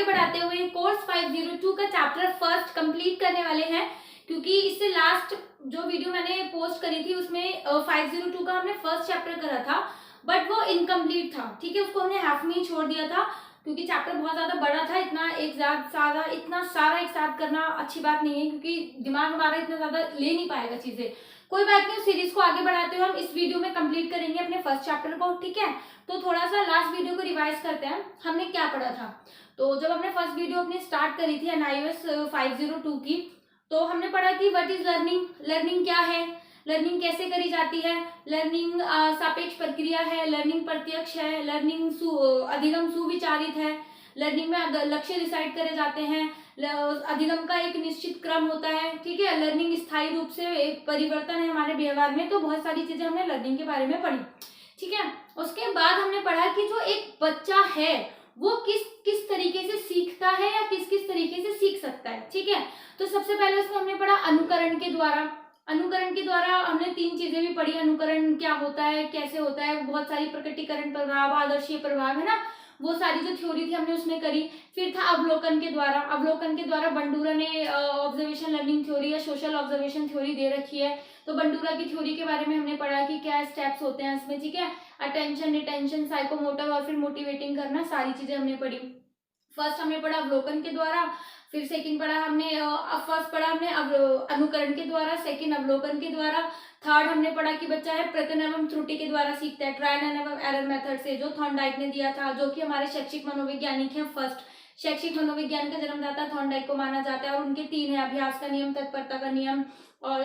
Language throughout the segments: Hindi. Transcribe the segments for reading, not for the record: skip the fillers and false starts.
आगे बढ़ाते हुए कोर्स 502 का चैप्टर फर्स्ट कंप्लीट करने वाले हैं, क्योंकि इससे लास्ट जो वीडियो मैंने पोस्ट करी थी उसमें 502 का हमने फर्स्ट चैप्टर करा था, बट वो इनकम्प्लीट था। ठीक है, उसको हमने हाफ में ही छोड़ दिया था क्योंकि चैप्टर बहुत ज्यादा बड़ा था। इतना सारा एक साथ करना अच्छी बात नहीं है, क्योंकि दिमाग हमारा इतना ज्यादा ले नहीं पाएगा चीजें। कोई बात नहीं, उस सीरीज को आगे बढ़ाते हुए हम इस वीडियो में कंप्लीट करेंगे अपने फर्स्ट चैप्टर को। ठीक है, तो थोड़ा सा लास्ट वीडियो को रिवाइज करते हैं, हमने क्या पढ़ा था। तो जब हमने फर्स्ट वीडियो अपनी स्टार्ट करी थी NIOS 502 की, तो हमने पढ़ा कि व्हाट इज लर्निंग, लर्निंग क्या है, लर्निंग कैसे करी जाती है, लर्निंग सापेक्ष प्रक्रिया है, लर्निंग प्रत्यक्ष है, लर्निंग अधिगम सुविचारित है, लर्निंग में लक्ष्य डिसाइड करे जाते हैं, अधिगम का एक निश्चित क्रम होता है। ठीक है, लर्निंग स्थायी रूप से एक परिवर्तन है हमारे व्यवहार में। तो बहुत सारी चीजें हमने लर्निंग के बारे में पढ़ी। ठीक है, उसके बाद हमने पढ़ा कि जो एक बच्चा है वो किस किस तरीके से सीखता है या किस किस तरीके से सीख सकता है। ठीक है, तो सबसे पहले उसमें हमने पढ़ा अनुकरण के द्वारा। अनुकरण के द्वारा हमने 3 चीजें भी पढ़ी, अनुकरण क्या होता है, कैसे होता है, बहुत सारी प्रकटीकरण प्रभाव, आदर्शीय प्रभाव, है ना, वो सारी जो थ्योरी थी हमने उसमें करी। फिर था अवलोकन के द्वारा। अवलोकन के द्वारा बंडूरा ने ऑब्जर्वेशन लर्निंग थ्योरी या सोशल ऑब्जर्वेशन थ्योरी दे रखी है, तो बंडूरा की थ्योरी के बारे में हमने पढ़ा कि क्या स्टेप्स होते हैं इसमें। ठीक है, अटेंशन, रिटेंशन, साइकोमोटर और फिर मोटिवेटिंग करना, सारी चीजें हमने पढ़ी। फर्स्ट हमने पढ़ा अवलोकन के द्वारा, फिर सेकंड पढ़ा हमने फर्स्ट पढ़ा हमने अनुकरण के द्वारा, सेकंड अवलोकन के द्वारा, थर्ड हमने पढ़ा कि बच्चा है प्रयत्न एवं त्रुटि के द्वारा सीखता है, ट्रायल एंड एरर मेथड से, जो थॉर्नडाइक ने दिया था, जो कि हमारे शैक्षिक मनोवैज्ञानिक हैं। फर्स्ट शैक्षिक मनोविज्ञान का जन्मदाता थॉर्नडाइक को माना जाता है, और उनके 3 है, अभ्यास का नियम, तत्परता का नियम, और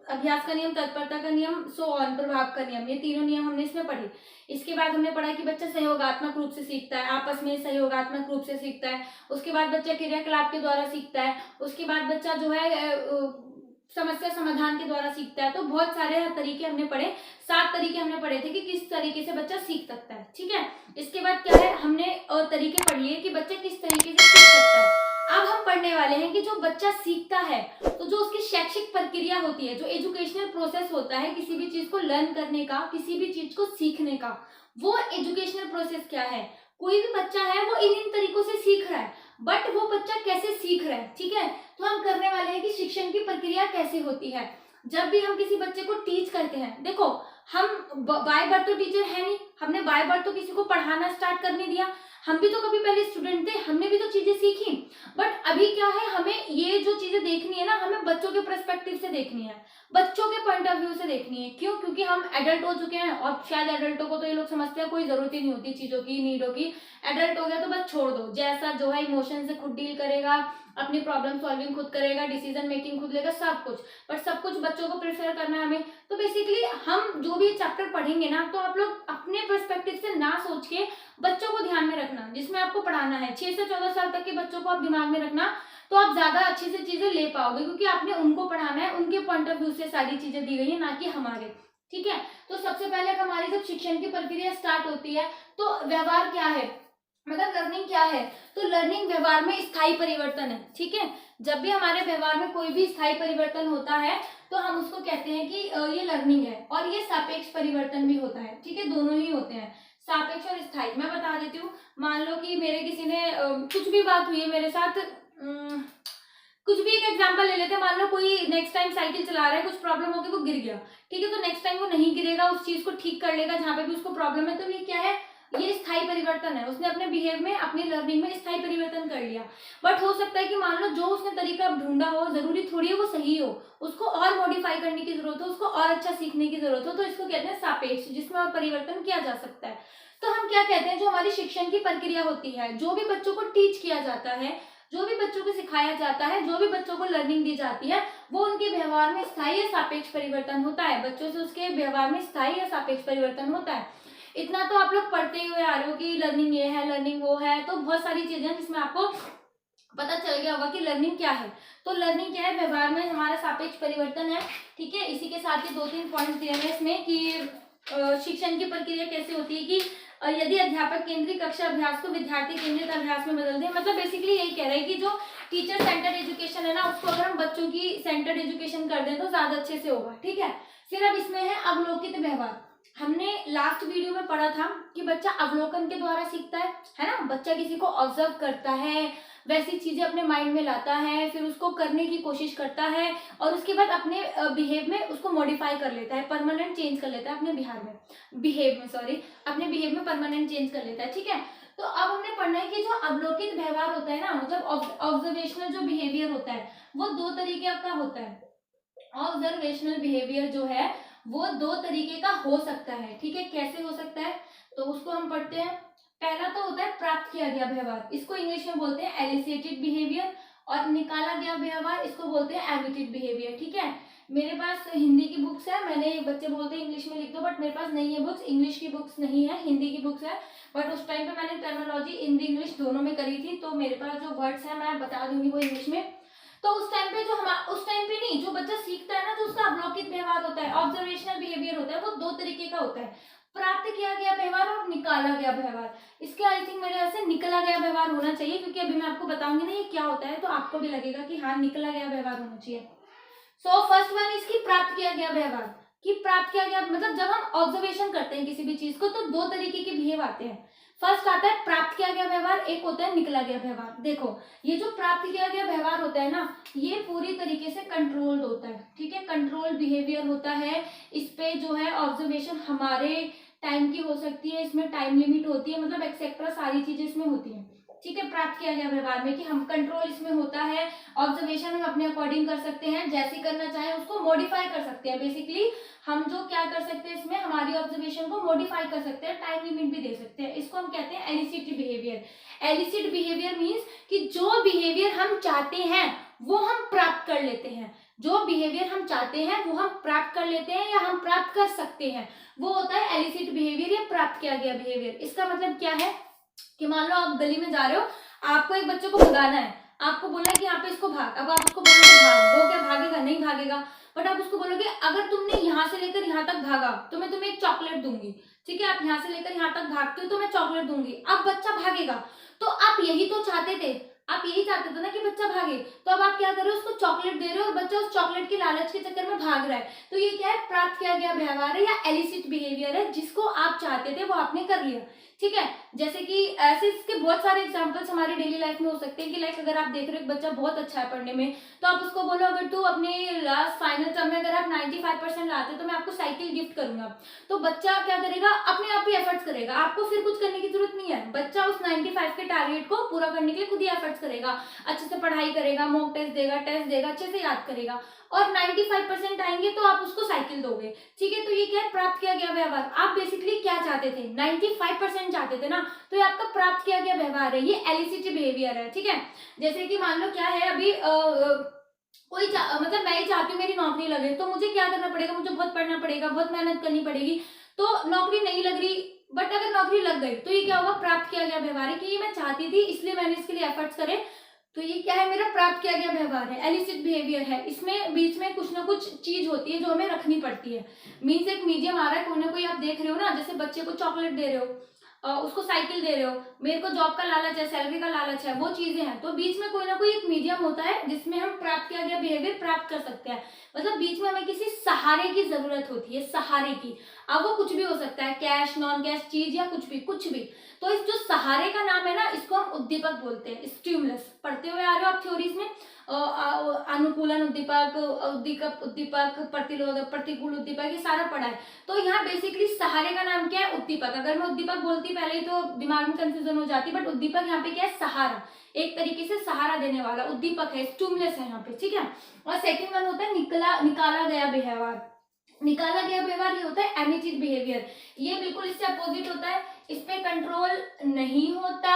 अभ्यास का नियम, तत्परता का नियम, सो ऑन, प्रभाव का नियम। ये तीनों नियम हमने इसमें पढ़े। इसके बाद हमने पढ़ा कि बच्चा सहयोगात्मक रूप से सीखता है, आपस में सहयोगात्मक रूप से सीखता है। उसके बाद बच्चा क्रियाकलाप के द्वारा सीखता है। उसके बाद बच्चा जो है समस्या समाधान के द्वारा सीखता है। तो बहुत सारे तरीके हमने पढ़े, 7 तरीके हमने पढ़े थे कि किस तरीके से बच्चा सीख सकता है। ठीक है, इसके बाद क्या है, हमने तरीके पढ़ लिए कि बच्चा किस तरीके से सीख सकता है। अब हम पढ़ने वाले हैं कि जो बच्चा सीखता है, तो जो उसकी शैक्षिक प्रक्रिया होती है, जो एजुकेशनल प्रोसेस होता है किसी भी चीज को लर्न करने का, किसी भी चीज को सीखने का, वो एजुकेशनल प्रोसेस क्या है। कोई भी बच्चा है वो इन तरीकों से सीख रहा है, बट वो बच्चा कैसे सीख रहा है। ठीक है, तो हम करने वाले हैं कि शिक्षण की प्रक्रिया कैसे होती है। जब भी हम किसी बच्चे को टीच करते हैं, देखो हम बाय बर्थ तो टीचर है नहीं, हमने बाय बर्थ तो किसी को पढ़ाना स्टार्ट करने दिया, हम भी तो कभी पहले स्टूडेंट थे, हमने भी तो चीजें सीखी। बट अभी क्या है, हमें ये जो चीजें देखनी है ना, हमें बच्चों के पर्सपेक्टिव से देखनी है, बच्चों के पॉइंट ऑफ व्यू से देखनी है। क्यों? क्योंकि हम एडल्ट हो चुके हैं, और शायद एडल्टों को तो ये लोग समझते हैं कोई जरूरत ही नहीं होती चीजों की, नीडों की। एडल्ट हो गया तो बस छोड़ दो, जैसा जो है इमोशन से खुद डील करेगा, अपनी प्रॉब्लम सॉल्विंग खुद करेगा, डिसीजन मेकिंग खुद लेगा, सब कुछ। बट सब कुछ बच्चों को प्रेफर करना है हमें। तो बेसिकली हम जो भी चैप्टर पढ़ेंगे ना, तो आप लोग अपने पर्सपेक्टिव से ना सोच के बच्चों को ध्यान में रखना, जिसमें आपको पढ़ाना है। 6 से 14 साल तक के बच्चों को आप दिमाग में रखना, तो आप ज्यादा अच्छे से चीजें ले पाओगे, क्योंकि आपने उनको पढ़ाना है, उनके पॉइंट ऑफ व्यू से सारी चीजें दी गई है, ना कि हमारे। ठीक है, तो सबसे पहले हमारी जब शिक्षण की प्रक्रिया स्टार्ट होती है, तो व्यवहार क्या है, मतलब लर्निंग क्या है। तो लर्निंग व्यवहार में स्थायी परिवर्तन है। ठीक है, जब भी हमारे व्यवहार में कोई भी स्थायी परिवर्तन होता है, तो हम उसको कहते हैं कि ये लर्निंग है। और ये सापेक्ष परिवर्तन भी होता है। ठीक है, दोनों ही होते हैं, सापेक्ष और स्थायी। मैं बता देती हूँ, मान लो कि मेरे किसी ने कुछ भी बात हुई है मेरे साथ, कुछ भी एक एग्जांपल ले लेते हैं। मान लो कोई नेक्स्ट टाइम साइकिल चला रहा है, कुछ प्रॉब्लम होगी, वो गिर गया। ठीक है, तो नेक्स्ट टाइम वो नहीं गिरेगा, उस चीज को ठीक कर लेगा जहां पे भी उसको प्रॉब्लम है। तो ये क्या है, ये स्थायी परिवर्तन है। उसने अपने बिहेव में, अपनी लर्निंग में स्थायी परिवर्तन कर लिया। बट हो सकता है कि मान लो जो उसने तरीका ढूंढा हो, जरूरी थोड़ी है वो सही हो, उसको और मॉडिफाई करने की जरूरत हो, उसको और अच्छा सीखने की जरूरत हो। तो इसको कहते हैं सापेक्ष, जिसमें और परिवर्तन किया जा सकता है। तो हम क्या कहते हैं, जो हमारी शिक्षण की प्रक्रिया होती है, जो भी बच्चों को टीच किया जाता है, जो भी बच्चों को सिखाया जाता है, जो भी बच्चों को लर्निंग दी जाती है, वो उनके व्यवहार में स्थायी या सापेक्ष परिवर्तन होता है। बच्चों से उसके व्यवहार में स्थायी या सापेक्ष परिवर्तन होता है। इतना तो आप लोग पढ़ते हुए आ रहे हो कि लर्निंग ये है, लर्निंग वो है, तो बहुत सारी चीजें जिसमें आपको पता चल गया होगा कि लर्निंग क्या है। तो लर्निंग क्या है, व्यवहार में हमारा सापेक्ष परिवर्तन है। ठीक है, इसी के साथ ही 2-3 पॉइंट्स दिए हैं इसमें कि शिक्षण की प्रक्रिया कैसे होती है, कि यदि अध्यापक केंद्रीय कक्षा अभ्यास को विद्यार्थी केंद्रित अभ्यास में बदल दे। मतलब बेसिकली यही कह रहा है कि जो टीचर सेंटर्ड एजुकेशन है ना, उसको अगर हम बच्चों की सेंटर्ड एजुकेशन कर दें तो ज्यादा अच्छे से होगा। ठीक है, फिर अब इसमें है अवलोकित व्यवहार। हमने लास्ट वीडियो में पढ़ा था कि बच्चा अवलोकन के द्वारा सीखता है ना। बच्चा किसी को ऑब्जर्व करता है, वैसी चीजें अपने माइंड में लाता है, फिर उसको करने की कोशिश करता है और उसके बाद अपने बिहेव में उसको मॉडिफाई कर लेता है, परमानेंट चेंज कर लेता है अपने अपने बिहेव में परमानेंट चेंज कर लेता है। ठीक है, तो अब हमने पढ़ना है कि जो अवलोकित व्यवहार होता है ना, मतलब ऑब्जर्वेशनल जो बिहेवियर होता है वो दो तरीके का होता है। ऑब्जर्वेशनल बिहेवियर जो है वो दो तरीके का हो सकता है। ठीक है, कैसे हो सकता है तो उसको हम पढ़ते हैं। पहला तो होता है प्राप्त किया गया व्यवहार, इसको इंग्लिश में बोलते हैं एलिसिटेड बिहेवियर, और निकाला गया व्यवहार इसको बोलते हैं एमिटेड बिहेवियर। ठीक है, मेरे पास हिंदी की बुक्स है, मैंने बच्चे बोलते हैं इंग्लिश में लिख दो, बट मेरे पास नहीं है बुक्स, इंग्लिश की बुक्स नहीं है, हिंदी की बुक्स है। बट उस टाइम पे मैंने टर्मिनोलॉजी हिंदी इंग्लिश दोनों में करी थी, तो मेरे पास जो वर्ड्स है मैं बता दूंगी वो इंग्लिश में। तो उस टाइम पे उस टाइम पे नहीं, जो बच्चा सीखता है ना, तो उसका अवलोकित व्यवहार होता है, ऑब्जर्वेशनल बिहेवियर होता है, वो दो तरीके का होता है, प्राप्त किया गया व्यवहार और निकाला गया व्यवहार। इसके आई थिंक मेरे ऐसे निकला गया व्यवहार होना चाहिए, क्योंकि अभी मैं आपको बताऊंगी ना ये क्या होता है, तो आपको भी लगेगा कि हाँ निकला गया व्यवहार होना चाहिए। सो फर्स्ट वन इसकी प्राप्त किया गया व्यवहार, कि प्राप्त किया गया मतलब जब हम ऑब्जर्वेशन करते हैं किसी भी चीज को तो दो तरीके के बिहेव आते हैं। फर्स्ट आता है प्राप्त किया गया व्यवहार, एक होता है निकला गया व्यवहार। देखो ये जो प्राप्त किया गया व्यवहार होता है ना, ये पूरी तरीके से कंट्रोल्ड होता है। ठीक है, कंट्रोल बिहेवियर होता है, इस पे जो है ऑब्जर्वेशन हमारे टाइम की हो सकती है, इसमें टाइम लिमिट होती है, मतलब एक्सेट्रा सारी चीजें इसमें होती है। ठीक है, प्राप्त किया गया व्यवहार में कि हम कंट्रोल इसमें होता है, ऑब्जर्वेशन हम अपने अकॉर्डिंग कर सकते हैं, जैसे करना चाहे उसको मॉडिफाई कर सकते हैं। बेसिकली हम जो क्या कर सकते हैं इसमें हमारी ऑब्जर्वेशन को मॉडिफाई कर सकते हैं, टाइम लिमिट भी दे सकते हैं। इसको हम कहते हैं elicit behaviour. Elicit behaviour means कि जो बिहेवियर हम चाहते हैं वो हम प्राप्त कर लेते हैं, जो बिहेवियर हम चाहते हैं वो हम प्राप्त कर लेते हैं या हम प्राप्त कर सकते हैं, वो होता है एलिसिट बिहेवियर या प्राप्त किया गया बिहेवियर। इसका मतलब क्या है कि मान लो आप गली में जा रहे हो, आपको एक बच्चे को भगाना है, आपको बोलना है कि यहाँ पे इसको भाग, अब आप उसको बोलोगे भाग, वो क्या भागेगा? नहीं भागेगा। बट आप उसको बोलोगे अगर तुमने यहाँ से लेकर यहाँ तक भागा तो मैं तुम्हें एक चॉकलेट दूंगी। ठीक है, आप यहाँ से लेकर यहाँ तक भागते हो तो मैं चॉकलेट दूंगी। अब बच्चा भागेगा, तो आप यही तो चाहते थे, आप यही चाहते थे ना कि बच्चा भागे, तो अब आप क्या कर रहे हो, उसको चॉकलेट दे रहे हो और बच्चा उस चॉकलेट के लालच के चक्कर में भाग रहा है। तो ये क्या है? प्राप्त किया गया व्यवहार है या एलिसिट बिहेवियर है, जिसको आप चाहते थे वो आपने कर लिया। ठीक है, जैसे कि ऐसे इसके बहुत सारे एग्जांपल्स हमारी डेली लाइफ में हो सकते हैं कि लाइक अगर आप देख रहे हो एक बच्चा बहुत अच्छा है पढ़ने में, तो आप उसको बोलो अगर तू अपने लास्ट फाइनल टर्म में अगर आप 95% लाते तो मैं आपको साइकिल गिफ्ट करूंगा। तो बच्चा क्या करेगा? अपने आप ही एफर्ट्स करेगा, आपको फिर कुछ करने की जरूरत नहीं है। बच्चा उस 95 के टारगेट को पूरा करने के लिए खुद ही एफर्ट्स करेगा, अच्छे से पढ़ाई करेगा, मॉक टेस्ट देगा, अच्छे से याद करेगा, और 95% आएंगे तो आप उसको साइकिल दोगे। ठीक है, तो ये क्या है? प्राप्त किया गया व्यवहार। आप बेसिकली क्या चाहते थे? 95% चाहते थे ना, तो ये आपका प्राप्त किया गया व्यवहार है, ये एलिसिट बिहेवियर है। ठीक है, जैसे कि मान लो क्या है अभी कोई मतलब मैं ही चाहती हूँ मेरी नौकरी लगे, तो मुझे क्या करना पड़ेगा? मुझे बहुत पढ़ना पड़ेगा, बहुत मेहनत करनी पड़ेगी। तो नौकरी नहीं लग रही, बट अगर नौकरी लग गई तो ये क्या होगा? प्राप्त किया गया व्यवहार है कि ये मैं चाहती थी इसलिए मैंने इसके लिए एफर्ट्स करे, तो ये क्या है? मेरा प्राप्त किया गया व्यवहार है, एलिसिट बिहेवियर है। इसमें बीच में कुछ ना कुछ चीज होती है जो हमें रखनी पड़ती है। मीन्स एक मीडियम आ रहा है, कोई ना कोई आप देख रहे हो ना, जैसे बच्चे को चॉकलेट दे रहे हो, उसको साइकिल दे रहे हो, मेरे को जॉब का लालच है, सैलरी का लालच है, वो चीजें हैं। तो बीच में कोई ना कोई एक मीडियम होता है जिसमें हम प्राप्त किया गया बिहेवियर प्राप्त कर सकते हैं। मतलब बीच में हमें किसी सहारे की जरूरत होती है, सहारे की। अब वो कुछ भी हो सकता है, कैश, नॉन कैश चीज या कुछ भी। तो इस जो सहारे का नाम है ना, इसको हम उद्दीपक बोलते हैं, स्टिमुलस। पढ़ते हुए आ रहे हो आप थ्योरीज में, अनुकूलन उद्दीपक, उद्दीपक, प्रतिरोधक, प्रतिकूल उद्दीपक, ये सारा पढ़ा है। तो यहाँ बेसिकली सहारे का नाम क्या है? उद्दीपक। अगर मैं उद्दीपक बोलती पहले ही तो दिमाग में कंफ्यूजन हो जाती, बट उद्दीपक यहाँ पे क्या है? सहारा, एक तरीके से सहारा देने वाला उद्दीपक है, स्टिमुलस है यहाँ पे। ठीक है, और सेकंड वन होता है निकाला गया व्यवहार। निकाला गया व्यवहार ये होता है एमिटेड बिहेवियर, ये बिल्कुल इससे अपोजिट होता है, इस पे कंट्रोल नहीं होता,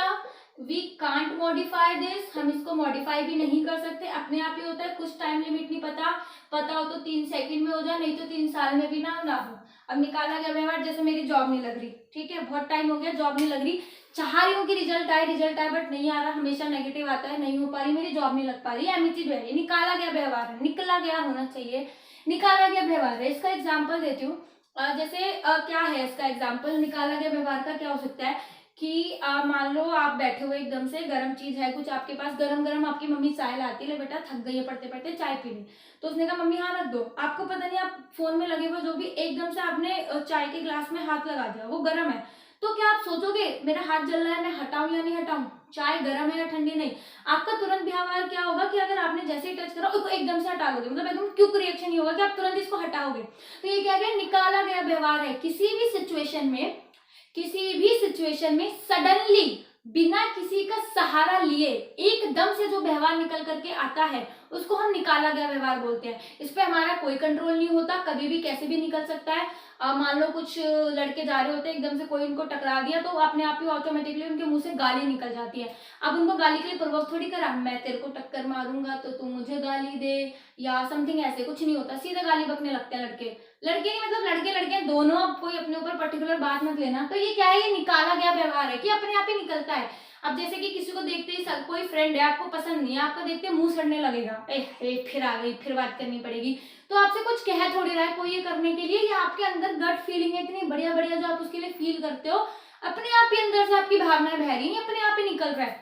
वी कांट मॉडिफाई दिस, हम इसको मॉडिफाई भी नहीं कर सकते, अपने आप ही होता है, कुछ टाइम लिमिट नहीं पता हो तो 3 सेकंड में हो जाए, नहीं तो 3 साल में भी ना हो। अब निकाला गया व्यवहार, जैसे मेरी जॉब नहीं लग रही, ठीक है, बहुत टाइम हो गया जॉब नहीं लग रही, चाह रही हूँ कि रिजल्ट आए बट नहीं आ रहा, हमेशा नेगेटिव आता है, नहीं हो पा रही, मेरी जॉब नहीं लग पा रही, एमिटेड है, ये निकाला गया व्यवहार है, निकला गया होना चाहिए, निकाला गया व्यवहार है। इसका एग्जाम्पल देती हूँ, जैसे क्या है इसका एग्जाम्पल निकाला गया व्यवहार का? क्या हो सकता है कि मान लो आप बैठे हुए एकदम से, गर्म चीज है कुछ आपके पास, गरम गरम आपकी मम्मी चाय लाती है, ले बेटा थक गई है पढ़ते पढ़ते चाय पी ली, तो उसने कहा मम्मी हाँ रख दो, आपको पता नहीं आप फोन में लगे हुए जो भी एकदम से आपने चाय के ग्लास में हाथ लगा दिया, वो गर्म है, तो क्या आप सोचोगे मेरा हाथ जल रहा है, मैं हटाऊं या नहीं हटाऊं, चाय गर्म है या ठंडी, नहीं। आपका तुरंत व्यवहार क्या होगा कि अगर आपने जैसे ही टच करा उसको एकदम से हटा लोगे, मतलब एकदम क्विक रिएक्शन ही होगा कि आप तुरंत इसको हटाओगे। तो ये क्या है, निकाला गया व्यवहार है। किसी भी सिचुएशन में सडनली बिना किसी का सहारा लिए एकदम से जो व्यवहार निकल करके आता है उसको हम निकाला गया व्यवहार बोलते हैं। इस पे हमारा कोई कंट्रोल नहीं होता, कभी भी कैसे भी निकल सकता है। मान लो कुछ लड़के जा रहे होते हैं, एकदम से कोई उनको टकरा दिया तो अपने आप ही ऑटोमेटिकली उनके मुंह से गाली निकल जाती है। अब उनको गाली के लिए प्रवोक थोड़ी करा, मैं तेरे को टक्कर मारूंगा तो तू मुझे गाली दे या समथिंग, ऐसे कुछ नहीं होता, सीधा गाली बकने लगते हैं लड़के नहीं, मतलब लड़के लड़के दोनों। अब कोई अपने ऊपर पर्टिकुलर बात मत लेना। तो ये क्या है, ये निकाला गया व्यवहार है कि अपने आप ही निकलता है। अब जैसे कि किसी को देखते ही कोई फ्रेंड है आपको पसंद नहीं है, आपको देखते मुंह सड़ने लगेगा, फिर आ गई, फिर बात करनी पड़ेगी, तो आपसे कुछ कह थोड़ी रहा है कोई ये करने के लिए, ये आपके अंदर गट फीलिंग है इतनी बढ़िया बढ़िया जो आप उसके लिए फील करते हो, अपने आप ही अंदर से आपकी भावनाएं बह रही है, अपने आप ही निकल रहा है।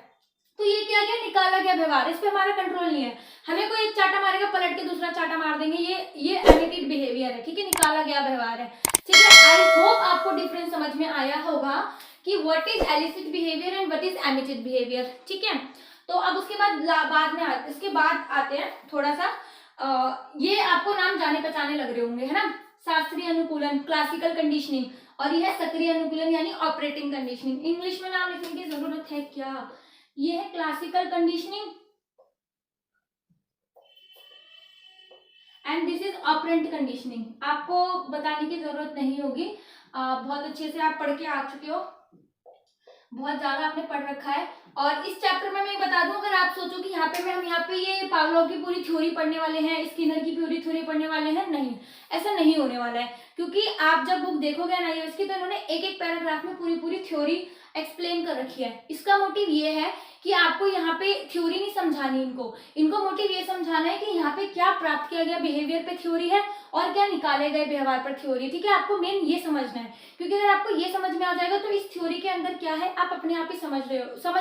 तो ये क्या गया, निकाला गया व्यवहार, इस पे हमारा कंट्रोल नहीं है। हमें कोई एक चाटा मारेगा पलट के दूसरा चाटा मार देंगे, ये एमिटेड बिहेवियर है, ठीक है, निकाला गया व्यवहार है, ठीक है। आई होप आपको डिफरेंस समझ में आया होगा कि what is elicit behaviour and what is emitted behaviour, ठीक है। तो अब उसके बाद इसके बाद आते हैं थोड़ा सा ये आपको नाम जाने पहचाने लग रहे होंगे, है ना। शास्त्रीय अनुकूलन, क्लासिकल कंडीशनिंग, और यह है सक्रिय अनुकूलन यानी ऑपरेटिंग कंडीशनिंग। इंग्लिश में नाम लिखने की जरूरत है क्या, ये है classical conditioning and this is operant conditioning. आपको बताने की जरूरत नहीं होगी, बहुत अच्छे से आप पढ़ के आ चुके हो, बहुत ज्यादा आपने पढ़ रखा है। और इस चैप्टर में मैं बता दूं, अगर आप सोचो कि हम यहाँ पे ये पावलोव की पूरी थ्योरी पढ़ने वाले हैं, स्किनर की पूरी थ्योरी पढ़ने वाले हैं, नहीं, ऐसा नहीं होने वाला है। क्योंकि आप जब बुक देखोगे ना इसकी, तो इन्होंने एक एक पैराग्राफ में पूरी थ्योरी एक्सप्लेन कर रखी है। इसका मोटिव ये है कि आपको यहाँ पे थ्योरी नहीं समझानी, इनको मोटिव ये समझाना है कि यहाँ पे क्या प्राप्त किया गया बिहेवियर पे थ्योरी है और क्या निकाले गए व्यवहार पर थ्योरी, ठीक है। आपको मेन ये समझना है, क्योंकि अगर आपको ये समझ में आ जाएगा तो इस थ्योरी के अंदर क्या है आप अपने आप ही समझ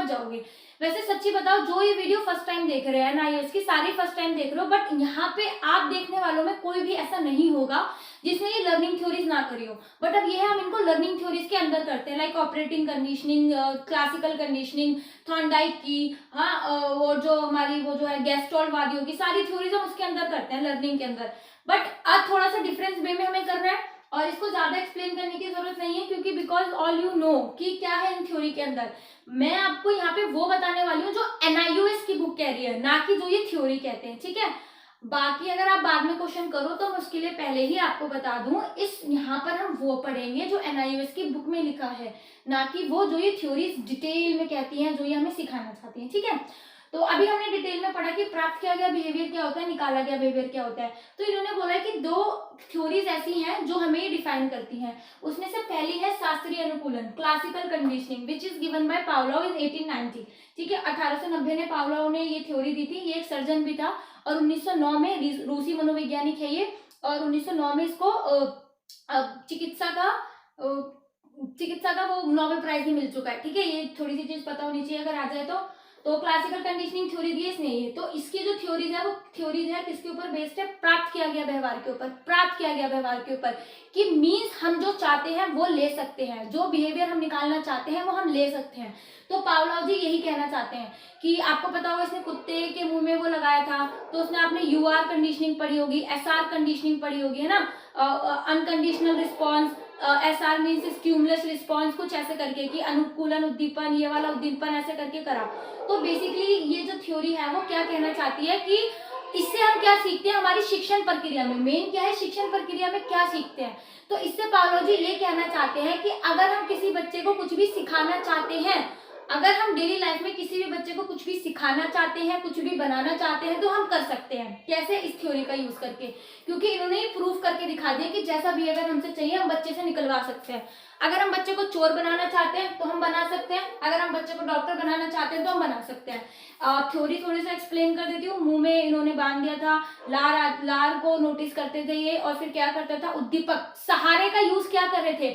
जाओगे। वैसे सच्ची बताओ, जो ये वीडियो फर्स्ट टाइम देख रहे हैं ना, ये इसकी सारी फर्स्ट टाइम देख रहे हो, बट यहाँ पे आप देखने वालों में कोई भी ऐसा नहीं होगा जिसने ये लर्निंग थ्योरीज ना करी हो। बट अब ये है, हम इनको लर्निंग थ्योरीज के अंदर करते हैं, like operating conditioning, classical conditioning, Thorndike की, वो जो हमारी वो जो है गेस्टोल्ट वादियों की सारी थ्योरीज हम उसके अंदर करते हैं लर्निंग के अंदर। बट आज थोड़ा सा डिफरेंस वे में हमें करना है और इसको ज्यादा एक्सप्लेन करने की जरूरत नहीं है, क्योंकि बिकॉज ऑल यू नो कि क्या है इन थ्योरी के अंदर। मैं आपको यहाँ पे वो बताने वाली हूँ जो NIOS की बुक कह रही है, ना कि जो ये थ्योरी कहते हैं, ठीक है। बाकी अगर आप बाद में क्वेश्चन करो तो मैं उसके लिए पहले ही आपको बता दूं, इस यहाँ पर हम वो पढ़ेंगे जो NIOS की बुक में लिखा है, ना कि वो जो ये थ्योरीज डिटेल में कहती हैं, जो ये हमें सिखाना चाहती हैं, ठीक है। तो अभी हमने डिटेल में पढ़ा कि प्राप्त किया गया बिहेवियर क्या होता है, निकाला गया बिहेवियर क्या होता है। तो इन्होंने बोला है कि दो थ्योरीज ऐसी हैं जो हमें डिफाइन करती हैं। उसमें से पहली है शास्त्रीय अनुकूलन, classical conditioning, which is given by Pavlov in 1890, ठीक है। 1890 में पावलोव ने ये थ्योरी दी थी। ये एक सर्जन भी था और 1909 में रूसी मनोवैज्ञानिक है ये, और 1909 में इसको चिकित्सा का वो नोबेल प्राइज भी मिल चुका है, ठीक है। ये थोड़ी सी चीज पता होनी चाहिए अगर आ जाए तो क्लासिकल कंडीशनिंग थ्योरी दी है इसने ये। तो इसकी जो थ्योरीज है वो थ्योरीज है किसके ऊपर बेस्ड है, प्राप्त किया गया व्यवहार के ऊपर, कि मीन्स हम जो चाहते हैं वो ले सकते हैं, जो बिहेवियर हम निकालना चाहते हैं वो हम ले सकते हैं। तो पावलोव जी यही कहना चाहते हैं कि आपको पता होगा इसने कुत्ते के मुंह में वो लगाया था, तो उसने आपने UR कंडीशनिंग पढ़ी होगी, SR कंडीशनिंग पढ़ी होगी, है ना, unconditional response, SR means stimulus response, कुछ ऐसे करके कि अनुकूलन उद्दीपन, ये वाला उद्दीपन ऐसे करके करा। तो बेसिकली ये जो थ्योरी है वो क्या कहना चाहती है कि इससे हम क्या सीखते हैं हमारी शिक्षण प्रक्रिया में, मेन क्या है शिक्षण प्रक्रिया में क्या सीखते हैं। तो इससे पावलोव जी ये कहना चाहते हैं कि अगर हम किसी बच्चे को कुछ भी सिखाना चाहते हैं, अगर हम डेली लाइफ में किसी भी बच्चे को कुछ भी सिखाना चाहते हैं, कुछ भी बनाना चाहते हैं, तो हम कर सकते हैं। कैसे, इस थ्योरी का यूज करके, क्योंकि इन्होंने प्रूव करके दिखा दिया कि जैसा बिहेवियर हमसे चाहिए हम बच्चे से निकलवा सकते हैं। अगर हम बच्चे को चोर बनाना चाहते हैं तो हम बना सकते हैं, अगर हम बच्चे को डॉक्टर बनाना चाहते हैं तो हम बना सकते हैं। थ्योरी थोड़ी सा एक्सप्लेन कर देती हूँ। मुंह में इन्होंने बांध दिया था, लार को नोटिस करते थे ये, और फिर क्या करता था, उद्दीपक, सहारे का यूज क्या कर रहे थे,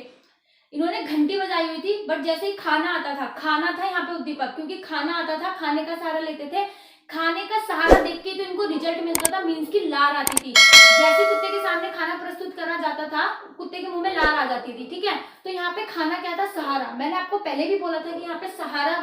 इन्होंने घंटी बजाई हुई थी, बट जैसे ही खाना आता था, खाना था यहाँ पे उद्दीपक, क्योंकि खाना आता था खाने का सहारा लेते थे, खाने का सहारा देख के तो इनको रिजल्ट मिलता था, मीन्स की लार आती थी। जैसे कुत्ते के सामने खाना प्रस्तुत करना जाता था, कुत्ते के मुंह में लार आ जाती थी, ठीक है। तो यहाँ पे खाना क्या था, सहारा। मैंने आपको पहले भी बोला था कि यहाँ पे सहारा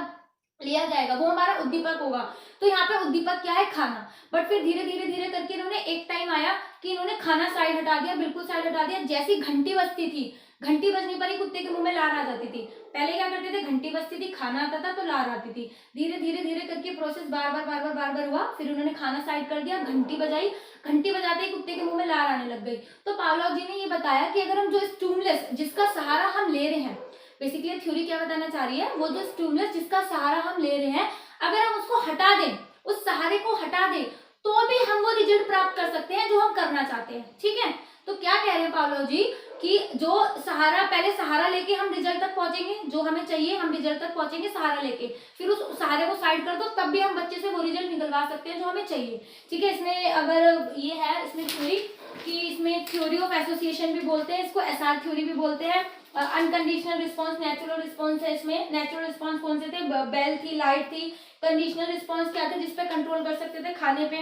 लिया जाएगा, वो हमारा उद्दीपक होगा। तो यहाँ पे उद्दीपक क्या है, खाना। बट फिर धीरे धीरे धीरे करके इन्होंने एक टाइम आया कि इन्होंने खाना साइड हटा दिया, बिल्कुल साइड हटा दिया। जैसी घंटी बजती थी, घंटी बजने पर ही कुत्ते के मुंह में लार आ जाती थी। पहले क्या करते थे, घंटी बजती थी, खाना आता था तो लार आती थी। धीरे धीरे धीरे करके प्रोसेस बार बार हुआ। फिर उन्होंने खाना साइड कर दिया, घंटी बजाई, घंटी बजाते ही कुत्ते के मुंह में लार आने लग गई। तो पावलोव जी ने ये बताया कि अगर हम जो स्टिमुलस, जिसका सहारा हम ले रहे हैं, बेसिकली थ्योरी क्या बताना चाह रही है, वो जो स्टिमुलस जिसका सहारा हम ले रहे हैं, अगर हम उसको हटा दें, उस सहारे को हटा दें, तो भी हम वो रिजल्ट प्राप्त कर सकते हैं जो हम करना चाहते हैं, ठीक है। तो क्या कह रहे हैं पावलोव जी कि जो सहारा, पहले सहारा लेके हम रिजल्ट तक पहुंचेंगे, जो हमें चाहिए हम रिजल्ट तक पहुंचेंगे सहारा लेके, फिर उस सहारे को साइड कर दो, तब भी हम बच्चे से वो रिजल्ट निकलवा सकते हैं जो हमें चाहिए, ठीक है। इसमें अगर ये है, इसमें थ्योरी कि इसमें थ्योरी ऑफ एसोसिएशन भी बोलते हैं इसको, एसआर थ्योरी भी बोलते हैं। अनकंडीशनल रिस्पॉन्स, नेचुरल रिस्पॉन्स है इसमें। नेचुरल रिस्पॉन्स कौन से थे, बेल थी, लाइट थी। कंडीशनल रिस्पॉन्स क्या थे, जिसपे कंट्रोल कर सकते थे, खाने पे।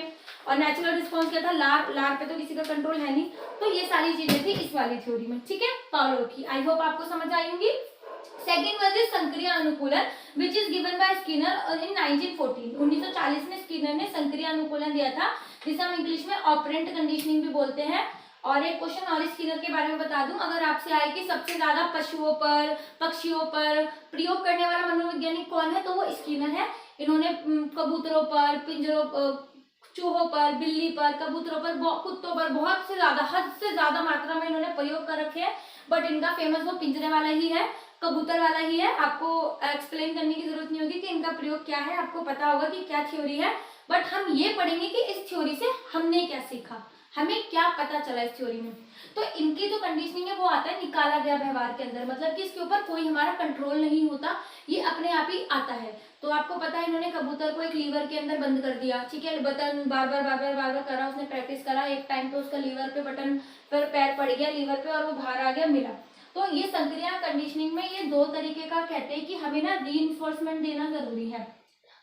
और नेचुरल रिस्पॉन्स क्या था, लार, लार पे तो किसी का कंट्रोल है नहीं। तो ये सारी चीजें थी इस वाली थ्योरी में, ठीक है, पावलोव की। आई होप आपको समझ आई होंगी। सेकेंड वाज संक्रिय अनुकूलन which is given by Skinner in 1914। 1940 में स्किनर ने संक्रिय अनुकूलन दिया था, जिसे हम इंग्लिश में ऑपरेंट कंडीशनिंग भी बोलते हैं। और एक क्वेश्चन और स्किनर के बारे में बता दूं, अगर आपसे आए कि सबसे ज्यादा पशुओं पर, पक्षियों पर प्रयोग करने वाला मनोवैज्ञानिक कौन है, तो वो स्किनर है। इन्होंने कबूतरों पर, पिंजरों, चूहों पर, बिल्ली पर, कबूतरों पर, कुत्तों पर बहुत से ज्यादा, हद से ज्यादा मात्रा में इन्होंने प्रयोग कर रखे हैं। बट इनका फेमस वो पिंजरे वाला ही है, कबूतर वाला ही है। आपको एक्सप्लेन करने की जरूरत नहीं होगी कि इनका प्रयोग क्या है, आपको पता होगा कि क्या थ्योरी है। बट हम ये पढ़ेंगे कि इस थ्योरी से हमने क्या सीखा, हमें क्या पता चला इस थ्योरी में। तो इनकी जो कंडीशनिंग है वो आता है निकाला गया व्यवहार के अंदर, मतलब कि इसके ऊपर कोई हमारा कंट्रोल नहीं होता, ये अपने आप ही आता है। तो आपको पता है इन्होंने कबूतर को एक लीवर के अंदर बंद कर दिया, ठीक है, बटन बार बार करा, उसने प्रैक्टिस करा, एक टाइम पे उसका लीवर पे बटन पर पैर पड़ गया लीवर पे और वो बाहर आ गया, मिला। तो ये संक्रिय कंडीशनिंग में ये दो तरीके का कहते हैं कि हमें ना रीइंफोर्समेंट देना जरूरी है,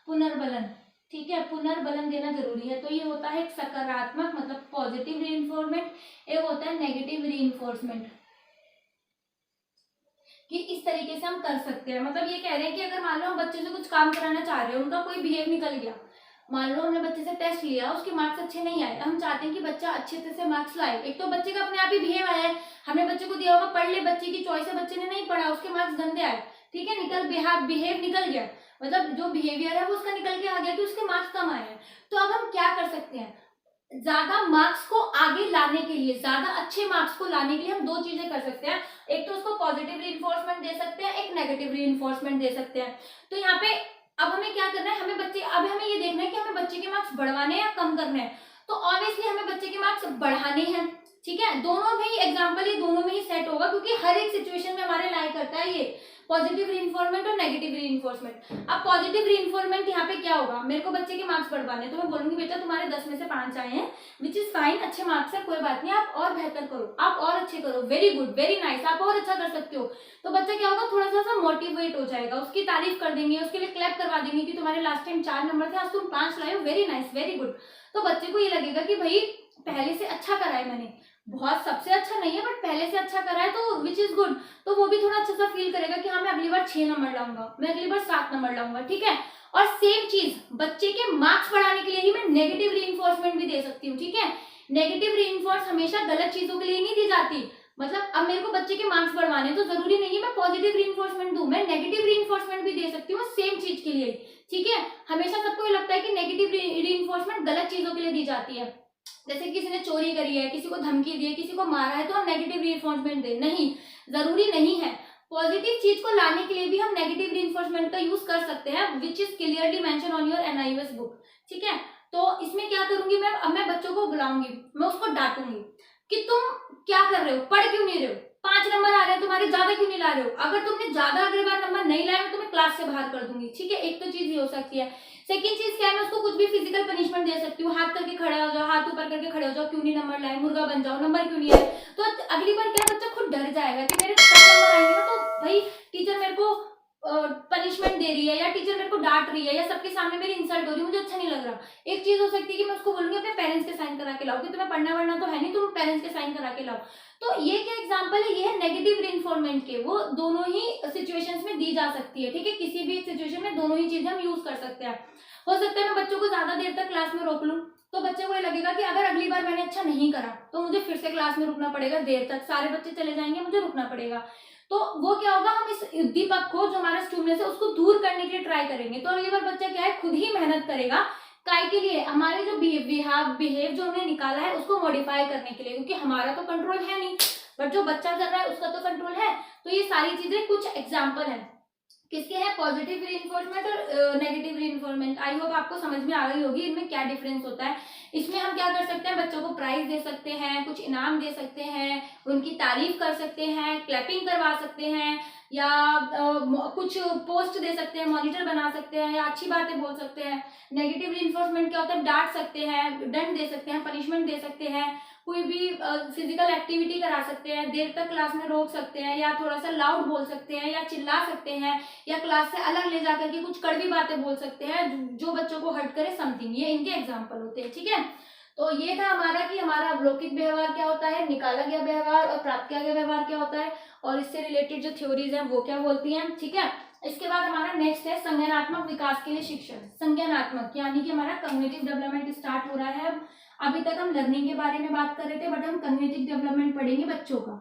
पुनर्बलन, ठीक है, पुनर्बलन देना जरूरी है। तो ये होता है एक सकारात्मक मतलब पॉजिटिव रीइंफोर्समेंट, एक होता है नेगेटिव रीइंफोर्समेंट, कि इस तरीके से हम कर सकते हैं। मतलब ये कह रहे हैं कि अगर मान लो हम बच्चे से कुछ काम कराना चाह रहे हैं, उनका कोई बिहेव निकल गया, मान लो हमने बच्चे से टेस्ट लिया, उसके मार्क्स अच्छे नहीं आए, हम चाहते हैं कि बच्चा अच्छे से मार्क्स लाए। एक तो बच्चे का अपने आप ही बिहेव आया है, हमने बच्चे को दिया होगा पढ़ ले, बच्चे की चॉइस है, बच्चे ने नहीं पढ़ा, उसके मार्क्स गंदे आए, ठीक है, बिहेव निकल गया, मतलब जो बिहेवियर है वो उसका निकल के आ गया कि उसके मार्क्स कम आए हैं। तो अब हम क्या कर सकते हैं, ज्यादा मार्क्स को आगे लाने के लिए, ज्यादा अच्छे मार्क्स को लाने के लिए हम दो चीजें कर सकते हैं। एक तो उसको पॉजिटिव रीइंफोर्समेंट दे सकते हैं, एक नेगेटिव रीइंफोर्समेंट दे सकते हैं। तो यहाँ पे अब हमें क्या करना है, हमें ये देखना है कि हमें बच्चे के मार्क्स बढ़वाने हैं या कम करने हैं। तो ऑब्वियसली हमें बच्चे के मार्क्स बढ़ाने हैं, ठीक है, दोनों में ही एग्जाम्पल ये दोनों में ही सेट होगा, क्योंकि हर एक सिचुएशन में हमारे लाई करता है ये पॉजिटिव रीइंफोर्समेंट और नेगेटिव रीइंफोर्समेंट। अब पॉजिटिव रीइंफोर्समेंट यहाँ पे क्या होगा, मेरे को बच्चे के मार्क्स बढ़वाने, तो मैं बोलूंगी बेटा तुम्हारे 10 में से 5 आए हैं, विच इज फाइन, अच्छे मार्क्स है, कोई बात नहीं, आप और बेहतर करो, आप और अच्छे करो, वेरी गुड, वेरी नाइस, आप और अच्छा कर सकते हो। तो बच्चा क्या होगा, थोड़ा सा मोटिवेट हो जाएगा, उसकी तारीफ कर देंगे, उसके लिए क्लैप करवा देंगे कि तुम्हारे लास्ट टाइम 4 नंबर थे, आज तुम 5 लाए हो, वेरी नाइस, वेरी गुड। तो बच्चे को ये लगेगा कि भाई पहले से अच्छा करा है मैंने, बहुत सबसे अच्छा नहीं है बट पहले से अच्छा करा है, तो विच इज गुड। तो वो भी थोड़ा अच्छा सा फील करेगा कि हाँ मैं अगली बार 6 नंबर लाऊंगा, मैं अगली बार 7 नंबर लाऊंगा, ठीक है। और सेम चीज बच्चे के मार्क्स बढ़ाने के लिए ही मैं नेगेटिव रीइंफोर्समेंट भी दे सकती हूँ, ठीक है। नेगेटिव रीइंफोर्स हमेशा गलत चीजों के लिए नहीं दी जाती, मतलब अब मेरे को बच्चे के मार्क्स बढ़वाने, तो जरूरी नहीं है मैं पॉजिटिव रीइंफोर्समेंट दूं, मैं नेगेटिव रीइंफोर्समेंट भी दे सकती हूँ सेम चीज के लिए, ठीक है। हमेशा सबको ये लगता है कि नेगेटिव रीइंफोर्समेंट गलत चीजों के लिए दी जाती है, जैसे किसी ने चोरी करी है, किसी को धमकी दी है, किसी को मारा है, तो हम नेगेटिव रीइंफोर्समेंट दें, नहीं, जरूरी नहीं है। पॉजिटिव चीज को लाने के लिए भी हम नेगेटिव रीइंफोर्समेंट का यूज कर सकते हैं, which is clearly mention on your NIOS book, ठीक है। तो इसमें क्या करूंगी मैं, अब मैं बच्चों को बुलाऊंगी, मैं उसको डांटूंगी कि तुम क्या कर रहे हो, पढ़ क्यों नहीं रहे हो, 5 नंबर आ रहे हैं तुम्हारे, ज्यादा क्यों नहीं ला रहे हो, अगर तुमने ज्यादा अगली बार नंबर नहीं लाए मैं तुम्हें क्लास से बाहर कर दूंगी, ठीक है। एक तो चीज ये हो सकती है। सेकंड चीज क्या है, मैं उसको कुछ भी फिजिकल पनिशमेंट दे सकती हूँ, हाथ करके खड़े हो जाओ, हाथ ऊपर करके खड़े हो जाओ, क्यों नहीं नंबर लाए, मुर्गा बन जाओ, नंबर क्यों नहीं आए। तो अगली बार क्या बच्चा खुद डर जाएगा कि मेरे कम नंबर आएंगे ना, तो भाई टीचर मेरे को पनिशमेंट दे रही है या टीचर मेरे को डांट रही है या सबके सामने मेरी इंसल्ट हो रही है, मुझे अच्छा नहीं लग रहा। एक चीज हो सकती है कि मैं उसको बोलूंगी अपने पेरेंट्स के साइन करा के लाओ, कि तुम्हें पढ़ना वढ़ना तो है नहीं, तुम पेरेंट्स के साइन करा के लाओ। तो ये क्या एग्जांपल है, ये है नेगेटिव रीइंफोर्समेंट के। वो दोनों ही सिचुएशंस में दी जा सकती है, ठीक है, किसी भी सिचुएशन में दोनों ही चीजें हम यूज कर सकते हैं। हो सकता है मैं बच्चों को ज्यादा देर तक क्लास में रोक लूं, तो बच्चे को ये लगेगा कि अगर अगली बार मैंने अच्छा नहीं करा तो मुझे फिर से क्लास में रुकना पड़ेगा देर तक, सारे बच्चे चले जाएंगे, मुझे रुकना पड़ेगा। तो वो क्या होगा, हम इस उद्दीपक को जो हमारा स्टिमुलस है उसको दूर करने के लिए ट्राई करेंगे। तो अगली बार बच्चा क्या है, खुद ही मेहनत करेगा काय के लिए, हमारे जो बिहेव जो हमने निकाला है उसको मॉडिफाई करने के लिए, क्योंकि हमारा तो कंट्रोल है नहीं, बट जो बच्चा कर रहा है उसका तो कंट्रोल है। तो ये सारी चीजें कुछ एग्जाम्पल है किसके हैं, पॉजिटिव रीइंफोर्समेंट और नेगेटिव रीइंफोर्समेंट। आई होप आपको समझ में आ गई होगी इनमें क्या डिफरेंस होता है। इसमें हम क्या कर सकते हैं, बच्चों को प्राइज दे सकते हैं, कुछ इनाम दे सकते हैं, उनकी तारीफ कर सकते हैं, क्लैपिंग करवा सकते हैं, या कुछ पोस्ट दे सकते हैं, मॉनिटर बना सकते हैं, या अच्छी बातें बोल सकते हैं। नेगेटिव रीइंफोर्समेंट क्या होता है, डांट सकते हैं, दंड दे सकते हैं, पनिशमेंट दे सकते हैं, कोई भी फिजिकल एक्टिविटी करा सकते हैं, देर तक क्लास में रोक सकते हैं, या थोड़ा सा लाउड बोल सकते हैं, या चिल्ला सकते हैं, या क्लास से अलग ले जाकर के कुछ कड़वी बातें बोल सकते हैं जो बच्चों को हर्ट करे, समथिंग। ये इनके एग्जाम्पल होते हैं, ठीक है। तो ये था हमारा कि हमारा अवलोकित व्यवहार क्या होता है, निकाला गया व्यवहार और प्राप्त किया गया व्यवहार क्या होता है, और इससे रिलेटेड जो थ्योरीज हैं वो क्या बोलती हैं, ठीक है। इसके बाद हमारा नेक्स्ट है संज्ञानात्मक विकास के लिए शिक्षण। संज्ञानात्मक यानी कि हमारा कॉग्निटिव डेवलपमेंट स्टार्ट हो रहा है अब। अभी तक हम लर्निंग के बारे में बात कर रहे थे, बट हम कॉग्निटिव डेवलपमेंट पढ़ेंगे बच्चों का,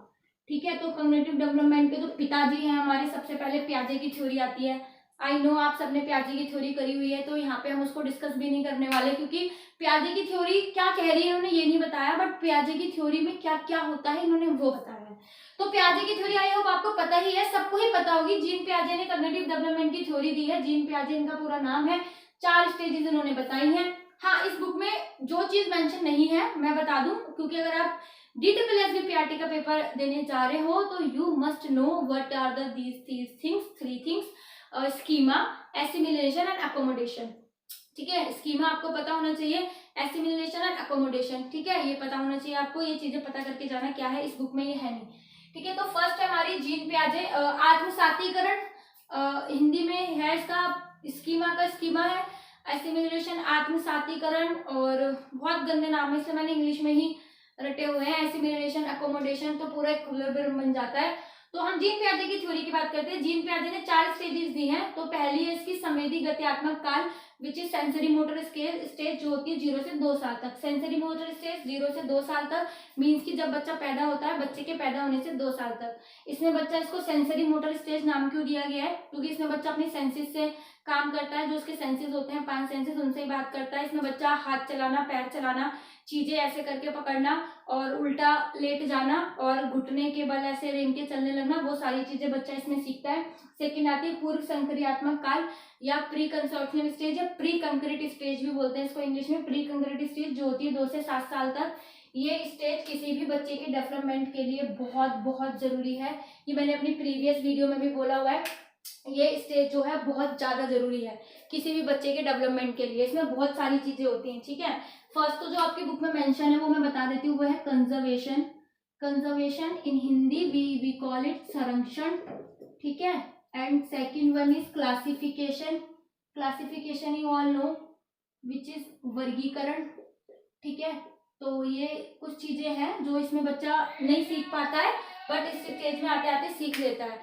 ठीक है। तो कॉग्निटिव डेवलपमेंट के जो पिताजी हैं हमारे, सबसे पहले पियाजे की थ्योरी आती है। आई नो आप सबने पियाजे की थ्योरी करी हुई है, तो यहाँ पे हम उसको डिस्कस भी नहीं करने वाले, क्योंकि पियाजे की थ्योरी क्या कह रही है इन्होंने ये नहीं बताया, बट पियाजे की थ्योरी में क्या क्या होता है इन्होंने वो बताया है। तो पियाजे की थ्योरी आई होप आपको पता ही है, सबको ही पता होगी। जीन पियाजे ने कॉग्निटिव डेवलपमेंट की थ्योरी दी है, जीन पियाजे इनका पूरा नाम है, 4 स्टेजेस इन्होंने बताई हैं। हाँ, इस बुक में जो चीज मेंशन नहीं है मैं बता दूं, क्योंकि अगर आप DSSB पीआरटी का पेपर देने जा रहे हो तो you must know what are the these things, 3 things, schema, assimilation and accommodation, ठीक है। स्कीमा आपको पता होना चाहिए, एसिमिलेशन एंड अकोमोडेशन, ठीक है, ये पता होना चाहिए आपको। ये चीजें पता करके जाना, क्या है इस बुक में ये है नहीं, ठीक है। तो फर्स्ट है हमारी जीन पियाजे आत्मसातीकरण, हिंदी में है इसका स्कीमा का स्कीमा है, एसिमिलेशन आत्मसातीकरण, और बहुत गंदे नाम है इसलिए मैंने इंग्लिश में ही रटे हुए हैं, एसिमिलेशन अकोमोडेशन, तो पूरा एक बन जाता है। तो हम जीन पियाजे की थ्योरी की बात करते हैं। जीन पियाजे ने 4 स्टेजेस दी हैं। तो पहली है इसकी संवेदी गत्यात्मक काल, which is sensory motor stage, जो होती है 0 से 2 साल तक। सेंसरी मोटर स्टेज 0 से 2 साल तक मीन्स कि जब बच्चा पैदा होता है, बच्चे के पैदा होने से 2 साल तक। इसमें बच्चा, इसको सेंसरी मोटर स्टेज नाम क्यों दिया गया है, क्योंकि इसमें बच्चा अपनी सेंसेस से काम करता है, जो उसके सेंसेस होते हैं 5 सेंसेस, उनसे ही बात करता है। इसमें बच्चा हाथ चलाना, पैर चलाना, चीजें ऐसे करके पकड़ना, और उल्टा लेट जाना, और घुटने के बल ऐसे रेंग के चलने लगना, वो सारी चीजें बच्चा इसमें सीखता है। सेकंड आती है पूर्व संक्रियात्मक काल या प्री कंसोर्टियम स्टेज, या प्री कंक्रीट स्टेज भी बोलते हैं इसको इंग्लिश में, प्री कंक्रीट स्टेज, जो होती है 2 से 7 साल तक। ये स्टेज किसी भी बच्चे के डेवलपमेंट के लिए बहुत बहुत जरूरी है। ये मैंने अपनी प्रीवियस वीडियो में भी बोला हुआ है, ये स्टेज जो है बहुत ज्यादा जरूरी है किसी भी बच्चे के डेवलपमेंट के लिए। इसमें बहुत सारी चीजें होती हैं, ठीक है। फर्स्ट तो जो आपकी बुक में मेंशन है वो मैं बता देती हूँ, वो है conservation. Conservation in Hindi we call it संरक्षण, ठीक है। And second one is classification. Classification you all know which is वर्गीकरण, ठीक है। तो ये कुछ चीजें हैं जो इसमें बच्चा नहीं सीख पाता है, बट इस स्टेज में आते आते सीख लेता है।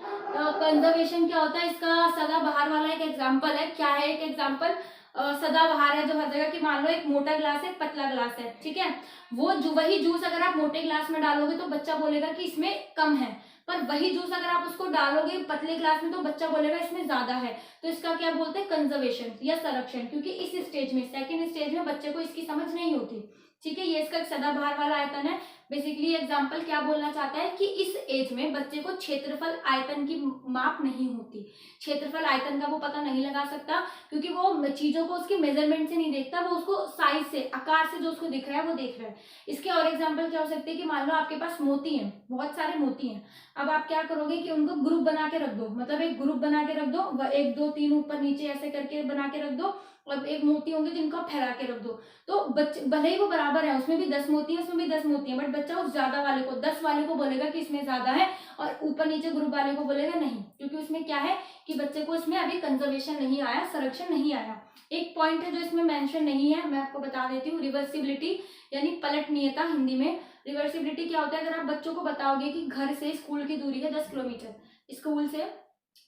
कंजर्वेशन क्या होता है, इसका सदाबहार वाला एक एग्जांपल है। क्या है एक एग्जांपल, सदाबहार है जो हर जगह की, मान लो एक मोटा ग्लास है, एक पतला ग्लास है, ठीक है। वो वही जूस अगर आप मोटे ग्लास में डालोगे तो बच्चा बोलेगा कि इसमें कम है, पर वही जूस अगर आप उसको डालोगे पतले ग्लास में तो बच्चा बोलेगा इसमें ज्यादा है। तो इसका क्या बोलते हैं, कंजर्वेशन या संरक्षण, क्योंकि इस स्टेज में, सेकंड स्टेज में बच्चे को इसकी समझ नहीं होती, ठीक है। ये इसका सदाबहार वाला आयतन है। बेसिकली एग्जाम्पल क्या बोलना चाहता है कि इस एज में बच्चे को क्षेत्रफल आयतन की माप नहीं होती, क्षेत्रफल आयतन का वो पता नहीं लगा सकता, क्योंकि वो चीजों को उसकी मेजरमेंट से नहीं देखता, वो उसको साइज से, आकार से जो उसको दिख रहा है वो देख रहा है। इसके और एग्जाम्पल क्या हो सकते हैं कि मान लो आपके पास मोती हैं, बहुत सारे मोती हैं। अब आप क्या करोगे कि उनको ग्रुप बना के रख दो, मतलब एक ग्रुप बना के रख दो, 1 2 3 ऊपर नीचे ऐसे करके बना के रख दो, और एक मोती होंगे जिनको आप फैला के रख दो। तो बच्चे भले ही वो बराबर है, उसमें भी 10 मोती है, उसमें भी 10 मोती है, बट बच्चा उस ज्यादा वाले को 10 वाले को बोलेगा कि इसमें ज्यादा है, और ऊपर नीचे ग्रुप वाले को बोलेगा नहीं, क्योंकि उसमें क्या है कि बच्चे को इसमें अभी कंजर्वेशन नहीं आया, संरक्षण नहीं आया। एक पॉइंट है जो इसमें मेंशन नहीं है, मैं आपको बता देती हूँ, रिवर्सिबिलिटी यानी पलटनीयता हिंदी में। रिवर्सिबिलिटी क्या होता है, अगर आप बच्चों को बताओगे कि घर से स्कूल की दूरी है 10 किलोमीटर, स्कूल से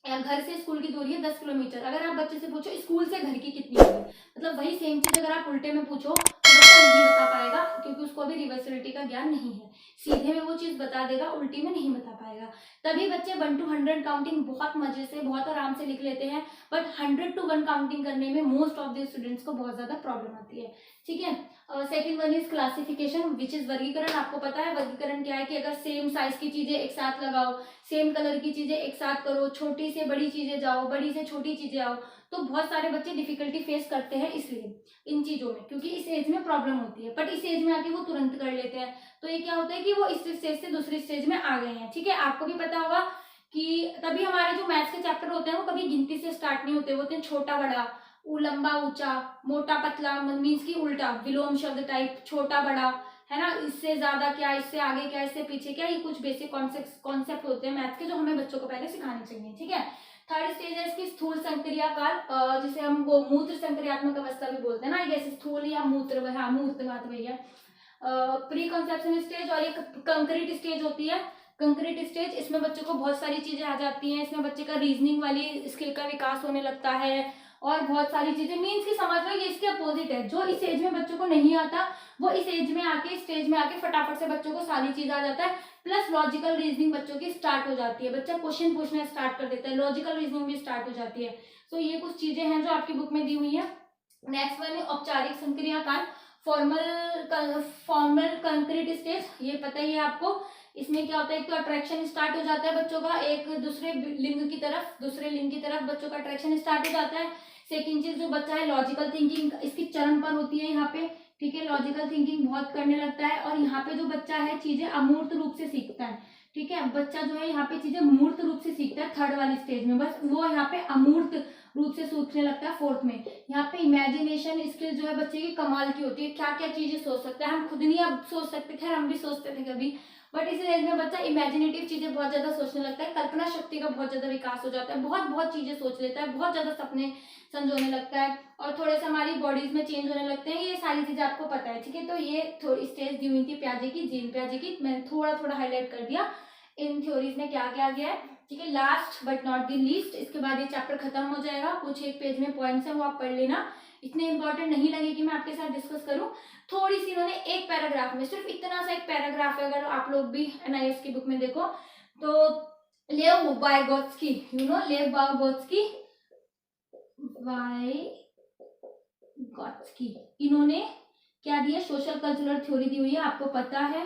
या घर से स्कूल की दूरी है 10 किलोमीटर, अगर आप बच्चे से पूछो स्कूल से घर की कितनी होगी, मतलब वही सेम चीज अगर आप उल्टे में पूछो तो बच्चा नहीं बता पाएगा, क्योंकि उसको अभी रिवर्सिबिलिटी का ज्ञान नहीं है। सीधे में वो चीज बता देगा, उल्टी में नहीं बता पाएगा। तभी बच्चे 1 to 100 काउंटिंग बहुत मजे से, बहुत आराम से लिख लेते हैं, बट 100 to 1 काउंटिंग करने में मोस्ट ऑफ द स्टूडेंट्स को बहुत ज्यादा प्रॉब्लम आती है। ठीक है। Second one is classification, which is वर्गीकरण। आपको पता है वर्गीकरण क्या है कि अगर सेम साइज की चीजें एक साथ लगाओ, सेम कलर की चीजें एक साथ करो, छोटी से बड़ी चीजें जाओ, बड़ी से छोटी चीजें आओ, तो बहुत सारे बच्चे डिफिकल्टी फेस करते हैं इसलिए इन चीजों में, क्योंकि इस एज में प्रॉब्लम होती है, बट इस एज में आके वो तुरंत कर लेते हैं। तो ये क्या होता है कि वो इस स्टेज से दूसरी स्टेज में आ गए हैं। ठीक है। आपको भी पता होगा कि तभी हमारे जो मैथ्स के चैप्टर होते हैं वो कभी गिनती से स्टार्ट नहीं होते, वो होते हैं छोटा बड़ा, लंबा ऊंचा, मोटा पतला, मीन्स की उल्टा विलोम शब्द टाइप, छोटा बड़ा, है ना, इससे ज्यादा क्या, इससे आगे क्या, इससे पीछे क्या, ये कुछ बेसिक कॉन्सेप्ट होते हैं मैथ्स के जो हमें बच्चों को पहले सिखाने चाहिए। ठीक है। थर्ड स्टेज है इसकी स्थूल संक्रियाकाल, जिसे हम वो मूत्र संक्रियात्मक अवस्था भी बोलते हैं ना, जैसे स्थूल या मूत्र, हाँ मूत्र बात वही है। प्री कंसेप्शन स्टेज और एक कंक्रीट स्टेज होती है। कंक्रीट स्टेज, इसमें बच्चों को बहुत सारी चीजें आ जाती हैं, इसमें बच्चे का रीजनिंग वाली स्किल का विकास होने लगता है और बहुत सारी चीजें, मीन्स की समझ लो ये इसके अपोजिट है। जो इस एज में बच्चों को नहीं आता वो इस एज में आके, स्टेज में आके फटाफट से बच्चों को सारी चीज आ जाता है, प्लस लॉजिकल रीजनिंग बच्चों की स्टार्ट हो जाती है, बच्चा क्वेश्चन पूछना स्टार्ट कर देता है, लॉजिकल रीजनिंग भी स्टार्ट हो जाती है। तो ये कुछ चीजें हैं जो आपकी बुक में दी हुई है। नेक्स्ट वन है औपचारिक संक्रियाकाल, फॉर्मल कंक्रीट स्टेज, ये पता ही है आपको। इसमें क्या होता है, एक तो अट्रैक्शन स्टार्ट हो जाता है बच्चों का एक दूसरे लिंग की तरफ, दूसरे लिंग की तरफ बच्चों का अट्रैक्शन स्टार्ट हो जाता है। सेकंड चीज जो बच्चा है लॉजिकल थिंकिंग इसकी चरम पर होती है यहाँ पे। ठीक है। लॉजिकल थिंकिंग बहुत करने लगता है, और यहाँ पे जो बच्चा है चीजें अमूर्त रूप से सीखता है। ठीक है। बच्चा जो है यहाँ पे चीजें मूर्त रूप से सीखता है थर्ड वाली स्टेज में, बस वो यहाँ पे अमूर्त रूप से सीखने लगता है फोर्थ में। यहाँ पे इमेजिनेशन स्किल जो है बच्चे की कमाल की होती है, क्या क्या चीजें सोच सकता है, हम खुद नहीं अब सोच सकते थे, हम भी सोचते थे कभी, बट इस एज में बच्चा इमेजिनेटिव चीजें बहुत ज्यादा सोचने लगता है, कल्पना शक्ति का बहुत ज्यादा विकास हो जाता है, बहुत बहुत चीजें सोच लेता है, बहुत ज्यादा सपने संजोने लगता है, और थोड़े से हमारी बॉडीज में चेंज होने लगते हैं, ये सारी चीजें आपको पता है। ठीक है। तो ये थोड़ी स्टेज दी हुई थी प्याजे की, जीन प्याजे की, मैंने थोड़ा थोड़ा हाईलाइट कर दिया इन थ्योरीज में क्या क्या गया है। ठीक है। Last but not the least, इसके बाद ये चैप्टर खत्म हो जाएगा, कुछ एक पेज में पॉइंट्स हैं वो आप पढ़ लेना, इतने इंपॉर्टेंट नहीं लगे कि मैं आपके साथ डिस्कस करूं। थोड़ी सी इन्होंने एक पैराग्राफ में, सिर्फ इतना सा एक पैराग्राफ है, अगर आप लोग भी एनआईएस की बुक में देखो तो लेव वाइगोत्स्की, यू नो लेव वाइगोत्स्की, इन्होंने क्या दिया, सोशल कल्चरल थ्योरी दी हुई है, आपको पता है।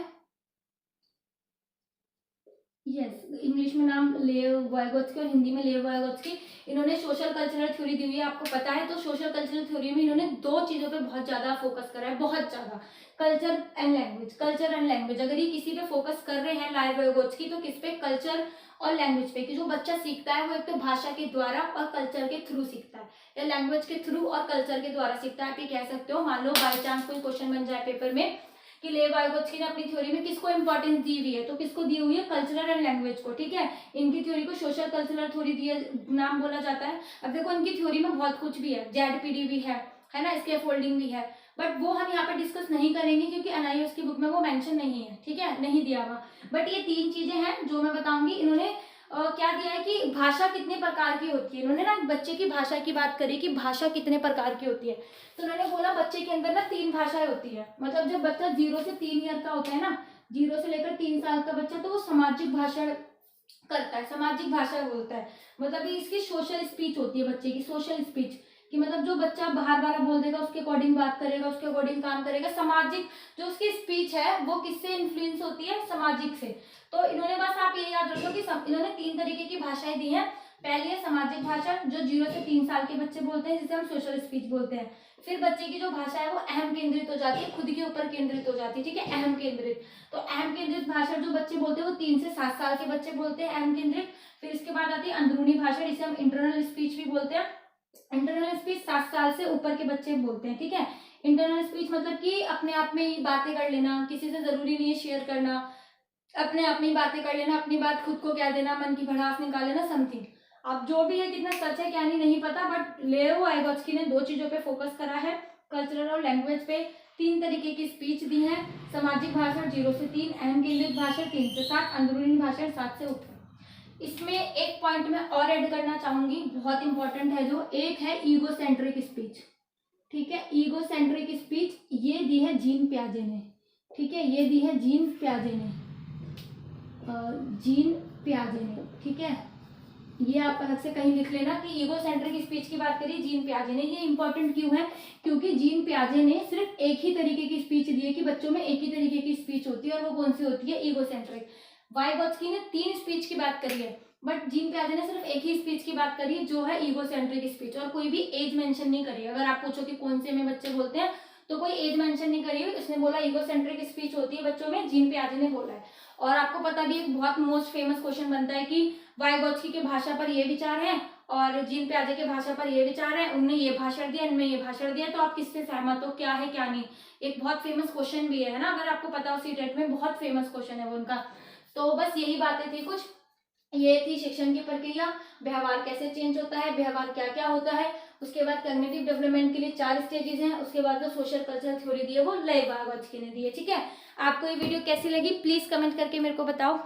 यस, इंग्लिश में नाम लेव वाइगोत्स्की और हिंदी में लेव वाइगोत्स्की, इन्होंने सोशल कल्चरल थ्योरी दी हुई है, आपको पता है। तो सोशल कल्चरल थ्योरी में इन्होंने दो चीजों पे बहुत ज्यादा फोकस करा है, बहुत ज्यादा, culture and language. Culture and language अगर ये किसी पे फोकस कर रहे हैं लेव वाइगोत्स्की, तो किस पे, कल्चर और लैंग्वेज पे, कि जो बच्चा सीखता है वो एक तो भाषा के द्वारा और कल्चर के थ्रू सीखता है, या लैंग्वेज के थ्रू और कल्चर के द्वारा सीखता है। आप ये कह सकते हो, मान लो बाई चांस कोई क्वेश्चन बन जाए पेपर में कि लेव वाइगोत्स्की ने अपनी थ्योरी में किसको इंपॉर्टेंस दी हुई है, तो किसको दी हुई है, कल्चरल एंड लैंग्वेज को। ठीक है। इनकी थ्योरी को सोशल कल्चरल थ्योरी दिया नाम बोला जाता है। अब देखो इनकी थ्योरी में बहुत कुछ भी है, जेडपीडी भी है ना, स्कैफोल्डिंग भी है, बट वो हम यहाँ पे डिस्कस नहीं करेंगे क्योंकि एनआईएस की बुक में वो मेंशन नहीं है। ठीक है, नहीं दिया हुआ। बट ये तीन चीजें हैं जो मैं बताऊंगी। इन्होंने क्या दिया है कि भाषा कितने प्रकार की होती है, इन्होंने ना बच्चे की भाषा की बात करी कि भाषा कितने प्रकार की होती है, तो उन्होंने बोला बच्चे के अंदर ना 3 भाषाएं होती है। मतलब जब बच्चा 0 से 3 ईयर का होता है ना, 0 से लेकर 3 साल का बच्चा, तो वो सामाजिक भाषा करता है, सामाजिक भाषा बोलता है। मतलब ये इसकी सोशल स्पीच होती है बच्चे की, सोशल स्पीच, कि मतलब जो बच्चा बाहर बाहर बोल देगा उसके अकॉर्डिंग बात करेगा, उसके अकॉर्डिंग काम करेगा। सामाजिक जो उसकी स्पीच है वो किससे इन्फ्लुएंस होती है, सामाजिक से। तो इन्होंने बस आप ये याद रखो कि इन्होंने 3 तरीके की भाषाएं दी हैं। पहली है सामाजिक भाषा जो 0 से 3 साल के बच्चे बोलते हैं, जिसे हम सोशल स्पीच बोलते हैं। फिर बच्चे की जो भाषा है वो अहम केंद्रित हो जाती है, खुद के ऊपर केंद्रित हो जाती है। ठीक है, अहम केंद्रित। तो अहम केंद्रित भाषा जो बच्चे बोलते हैं वो 3 से 7 साल के बच्चे बोलते हैं, अहम केंद्रित। फिर इसके बाद आती है अंदरूनी भाषा, जिसे हम इंटरनल स्पीच भी बोलते हैं। इंटरनल स्पीच 7 साल से ऊपर के बच्चे बोलते हैं। ठीक है, इंटरनल स्पीच मतलब कि अपने आप में ही बातें कर लेना, किसी से जरूरी नहीं है शेयर करना, अपने आप में ही बातें कर लेना, अपनी बात खुद को कह देना, मन की भड़ास निकाल लेना, समथिंग। अब जो भी है कितना सच है क्या नहीं पता, बट लेओ वाइगोत्स्की ने 2 चीजों पे फोकस करा है, कल्चरल और लैंग्वेज पे। 3 तरीके की स्पीच दी है, सामाजिक भाषण 0 से 3, अहम केंद्रित भाषण 3 से 7, अंदरूनी भाषण 7 से ऊपर। इसमें एक पॉइंट मैं और ऐड करना चाहूंगी, बहुत इंपॉर्टेंट है, जो एक है ईगोसेंट्रिक स्पीच। ठीक है, ईगोसेंट्रिक स्पीच ये दी है जीन पियाजे ने। ठीक है, ये दी है जीन पियाजे ने, जीन पियाजे ने। ठीक है, ये आप अलग से कहीं लिख लेना कि ईगोसेंट्रिक स्पीच की बात करी जीन पियाजे ने। ये इंपॉर्टेंट क्यों है? क्योंकि जीन पियाजे ने सिर्फ एक ही तरीके की स्पीच दी है कि बच्चों में एक ही तरीके की स्पीच होती है, और वो कौन सी होती है? ईगोसेंट्रिक। वाइगोत्स्की ने 3 स्पीच की बात करी है, बट जीन पियाजे ने सिर्फ एक ही स्पीच की बात करी है, जो है ईगोसेंट्रिक स्पीच, और कोई भी एज मेंशन नहीं करी। अगर आप पूछो कि कौन से में बच्चे बोलते हैं, तो कोई एज मेंशन नहीं करी हुई, उसने बोला ईगोसेंट्रिक स्पीच होती है बच्चों में, जीन पियाजे ने बोला है। और आपको पता भी एक बहुत मोस्ट फेमस क्वेश्चन बनता है कि वाइगोत्स्की के भाषा पर ये विचार है और जीन पियाजे के भाषा पर ये विचार है, उनने ये भाषण दिया, इनमें ये भाषण दिया, तो आप किससे सहमत हो, क्या है क्या नहीं। एक बहुत फेमस क्वेश्चन भी है ना, अगर आपको पता हो, सीटेट में बहुत फेमस क्वेश्चन है वो उनका। तो बस यही बातें थी कुछ, ये थी शिक्षण की प्रक्रिया, व्यवहार कैसे चेंज होता है, व्यवहार क्या क्या होता है, उसके बाद कॉग्निटिव डेवलपमेंट के लिए 4 स्टेजेस हैं, उसके बाद जो सोशल कल्चरल थ्योरी दी है वो लेव वाइगोत्स्की ने दी है। ठीक है, आपको ये वीडियो कैसी लगी प्लीज कमेंट करके मेरे को बताओ।